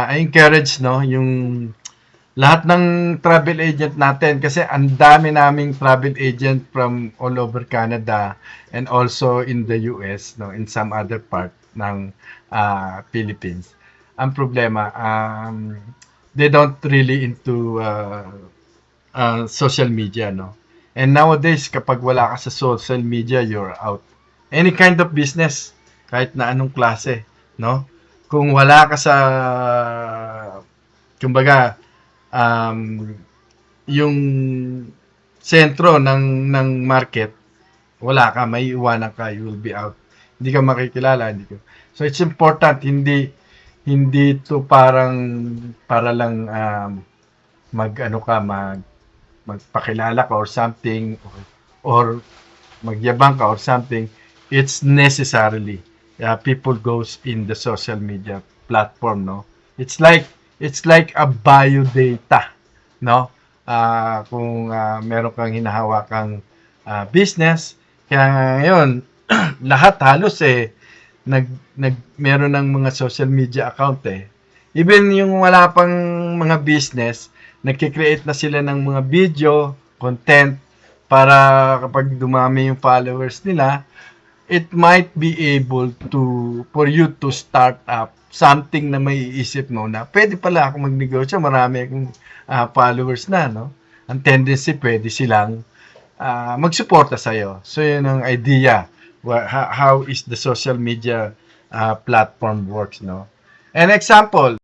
I encourage yung lahat ng travel agent natin kasi ang dami naming travel agent from all over Canada and also in the US, in some other part ng Philippines. Ang problema, they don't really into social media, And nowadays, kapag wala ka sa social media, you're out. Any kind of business, kahit na anong klase, Kung wala ka sa, kumbaga, yung sentro ng market, wala ka, may iwanan ka, you will be out. Hindi ka makikilala, So it's important, hindi to para lang magpakilala ka or something or magyabang ka or something. It's necessarily people goes in the social media platform, It's like a biodata, kung meron kang hinahawakang business, kaya ngayon lahat halos meron ng mga social media account Even yung wala pang mga business, nagki-create na sila ng mga video, content para kapag dumami yung followers nila, it might be able for you to start up something na may iisip mo na pwede pala ako magnegosyo, marami akong followers na, Ang tendency, pwede silang magsuporta sa'yo. So, yun ang idea. How is the social media platform works, An example,